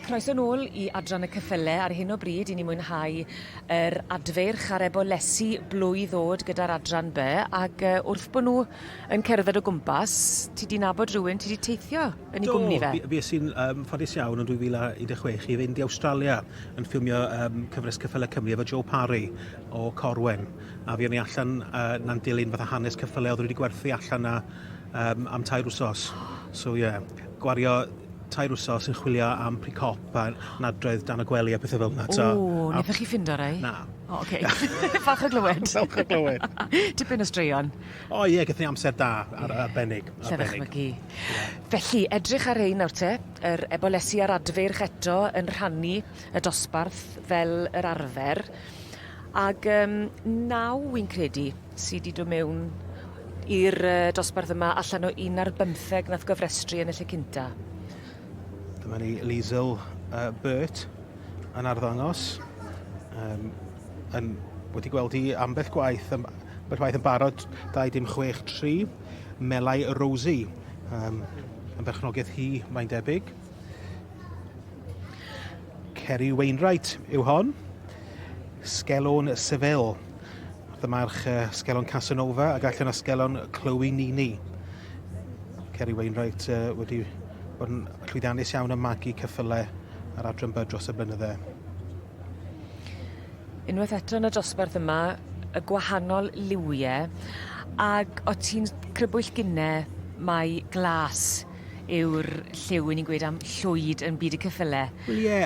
Croeso nôl I adran y ceffylau ar hyn o bryd I ni mwynhau yr adferch ar Ebolesi Blwydd Welsh gyda'r adran B ac wrth bod nhw yn cerdded o gwmpas, ti di nabod rhywun, ti di teithio yn ei gwmni fe? Fi sy'n ffodus iawn yn 2016 I fynd I Awstralia yn ffilmio cyfres ceffylau Cymru efo Joe Parry o Corwen a fi o'n I allan na'n dilyn fatha hanes ceffylau oedd wedi gwerthu allan na am 2 wsos. So gwario 2 wsos yn chwilio am pre-cop a nadredd dan y gwely a pethau fel yna. O, wnaethoch chi ffindo rai? Na. O, oce. Falch o glywed. Falch o glywed. Tipyn o straeon. O ie, gaethon ni amser da arbennig. Lleddechmygu. Felly, edrych ar ein nawr te, yr Ebolesi ar adferch eto yn rhannu y dosbarth fel yr arfer. Ac 9 wy'n credu sydd wedi dod mewn i'r dosbarth yma allan o 1 ar 15 nath gofrestru yn y lle cynta. Dyma ni Liesl Burt yn arddangos. Wedi gweld hi ambell gwaith yn barod 2-6-3. Melai Rosie yn berchnogaeth hi mae'n debyg. Kerry Wainwright yw hon. Sgelon Seville. Dyma'r Sgelon Casanova ac allan o Sgelon Chloe Nini. Kerry Wainwright wedi bod yn llwyddiannus iawn yn magu ceffylau ar adran B dros y blynydde. Unwaith eto yn y dosbarth yma, y gwahanol liwiau, ac o ti'n crybwyll gynnau mai glas yw'r lliw ni'n gweud am llwyd yn byd y ceffylau. Wel ie,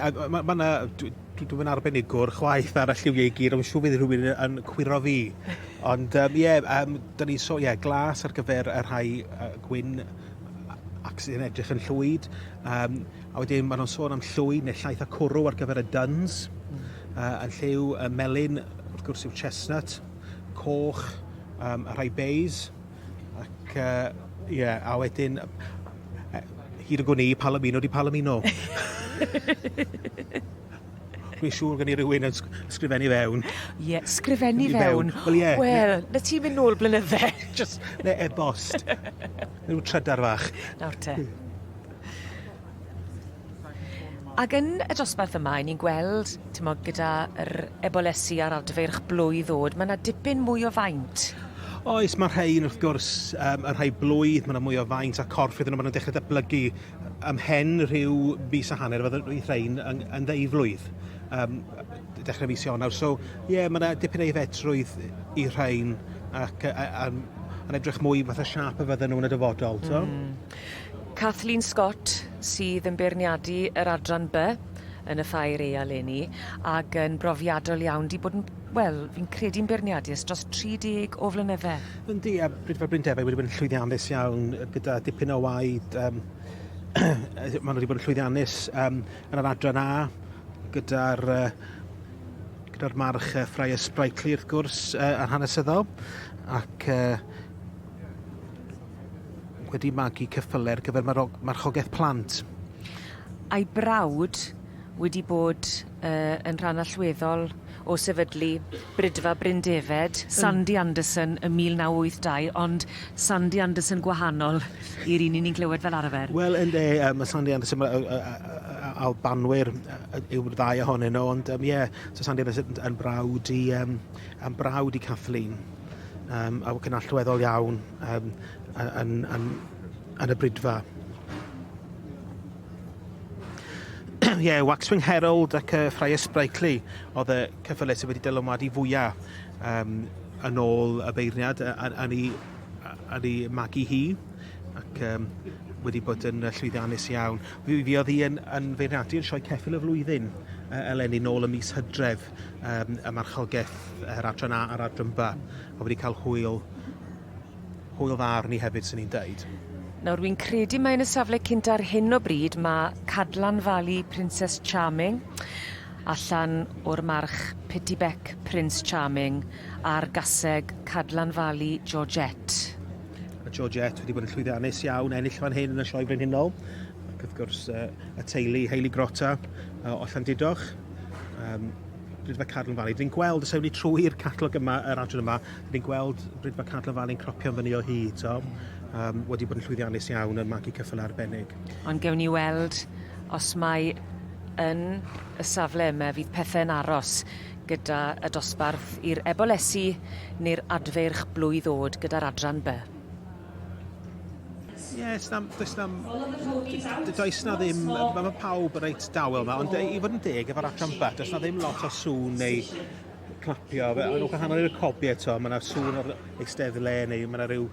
dwi'n arbenigwr chwaith ar y lliwiau I gyd, ond siw fydd rhywun yn cwiro fi. Ond da ni glas ar gyfer y rhai gwyn ac sy'n edrych yn llwyd. A wedyn maen nhw'n sôn am llwyd neu llaeth a cwrw ar gyfer y duns. Yn lliw melyn, wrth gwrs yw chestnut, coch, y rhai beis. Ac a wedyn hyd y gwni Palomino di Palomino. Dwi'n siŵr gen I rhywun yn sgrifennu fewn. Ie, sgrifennu fewn? Wel, na ti'n mynd nôl blynydde? Just, neu e-bost. Neu trydar fach. Nawr te. Ac yn y dosbarth yma, ni'n gweld, gyda'r Ebolesi ar adferch Blwydd Welsh, mae yna dipyn mwy o faint. Oes, mae'r rhain wrth gwrs, y rhai blwydd, mae yna mwy o faint a corff iddyn nhw, maen nhw'n dechrau datblygu ymhen rhyw mis a hanner, fydden nhw'n rhain yn 10 flwydd. Dechrau mis Ionawr. So, mae yna dipyn ei fetrwydd I rhain ac yn edrych mwy fatha siap y fydden nhw'n y dyfodol. Kathleen Scott sydd yn beirniadu yr adran B yn y ffair eleni ac yn brofiadol iawn di bod yn, fi'n credu'n beirniadu dros 30 o flynydde. Yndi, a Brydfa Bryndefau wedi bod yn llwyddiannus iawn gyda dipyn o waid. Maen nhw wedi bod yn llwyddiannus yn yr adran A gyda'r march Ffrae Ysbraicli wrth gwrs ar hanesyddol ac wedi magu ceffylau ar gyfer marchogaeth plant. A'i brawd wedi bod yn rhan allweddol o sefydlu Brydfa Bryndefed, Sandy Anderson yn 1982, ond Sandy Anderson gwahanol i'r un ni'n clywed fel arfer. Wel, mae Sandy Anderson Albanwyr yw'r ddau ohonyn nhw, ond so Sandy Anderson yn brawd I Kathleen, a yn allweddol iawn yn y Brydfa. Waxwing Herald ac Ffrae Ysbraicli oedd y ceffylau sydd wedi dylanwadu fwyaf yn ôl y beirniad yn ei magu hi ac wedi bod yn llwyddiannus iawn. Fi oedd hi yn feirniadu yn sioe ceffyl y flwyddyn eleni nôl y mis Hydref y marchogaeth yr adran A a'r adran B a wedi cael hwyl dda arni hefyd sy'n ni'n dweud. Nawr, wy'n credu mae'n y safle cynt ar hyn o bryd mae Cadlan Valley Princess Charming allan o'r march Pettibec Prince Charming a'r gaseg Cadlan Valley Georgette. Y Georgette wedi bod yn llwyddiannus iawn ennill fan hyn yn y sioe frenhinol. Ac wrth gwrs y teulu Hayley Grota o Llandidoch. Brydfa Cadlan Valley. Dwi'n gweld, os ewn ni trwy'r catalog yma, yr adran yma, dwi'n gweld Brydfa Cadlan Valley'n cropio fyny o hyd. wedi bod yn llwyddiannus iawn yn magu ceffylau arbennig. Ond gewn ni weld os mae yn y safle yma fydd pethau'n aros gyda y dosbarth i'r Ebolesi neu'r adferch Blwydd O'd gyda'r adran B. Ie, does na ddim, mae pawb yn reit dawel yma, ond i fod yn deg efo'r adran B, does na ddim lot o sŵn neu clapio. Yn gwahanol i'r cobi eto, mae yna sŵn o'r eisteddle neu mae yna rhyw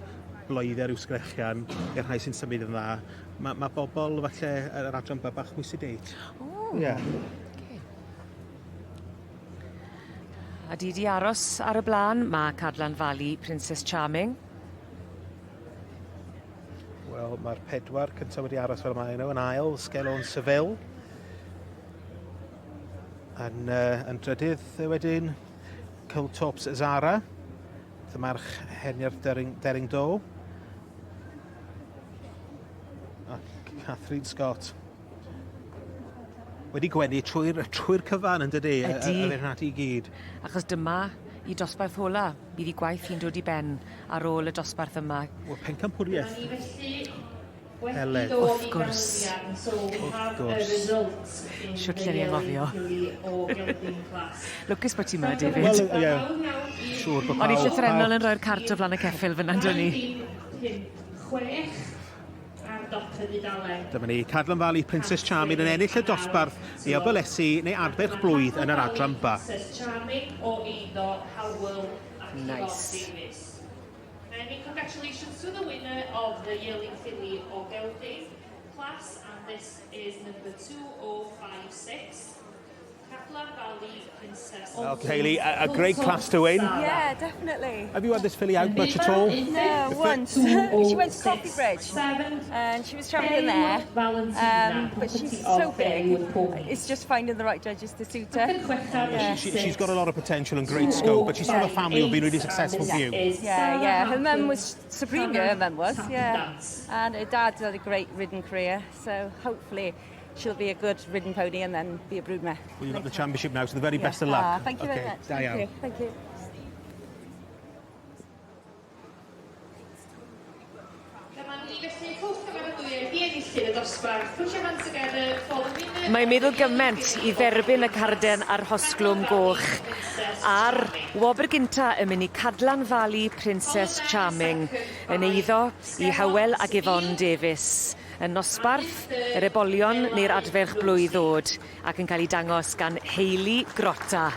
bloedau, rhyw sgrechian i'r rhai sy'n symud yn dda. Mae bobl falle yr adran B bach mwy sedate. Ie. A di aros ar y blaen, mae Cadlan Valley Princess Charming. Wel, mae'r pedwar cyntaf wedi aros fel mae nhw yn ail, Sgelon Seville. Yn drydydd wedyn, Cyltops Zara, dyma'r Henir Dering Do. A Catherine Scott. Wedi gwenu trwy'r cyfan yn dydy, y feirniadu i gyd. Achos dyma i dosbarth hola, bydd I gwaith hi'n dod I ben ar ôl y dosbarth yma. Wel, pencampwriaeth. Heledd. Wrth gwrs. Siwt lle ni'n ngofio. Lwcus bod ti yma, David. Wel, ie. Siwr bod pawb. O'n I llythrenol yn rhoi'r cart o flan y ceffyl fyna, dwn ni. Dyma ni, Cadlan Valley Princess Charming yn ennill y dosbarth i Ebolesi neu adferch blwydd yn yr adran B. Nice. Many congratulations to the winner of the Yearling Filly or Gelding class, and this is number 2056. Cadlan Valley Princess. Well, Hayley, a great class to win. Yeah, definitely. Have you had this filly out much at all? No, once. She went to Coffee Bridge and she was champion there, but she's so big. It's just finding the right judges to suit her. Yeah. She's got a lot of potential and great scope, but she's from a family who've been really successful for you. Yeah. Her mum was supreme, her mum was, yeah. And her dad had a great ridden career, so hopefully she'll be a good ridden pony and then be a broodmare. Well, you've got the championship now, so the very best of luck. Thank you very much. Thank you. Mae'n meddwl gyment I dderbyn y carden a'r hosglwm goch. A'r wobr gynta yn mynd I Cadlan Valley Princess Charming yn eiddo I Hywel ag Yvonne Davies. Yn nosbarth, yr ebolion neu'r adferch Blwydd O'd ac yn cael ei dangos gan Hayley Grotta.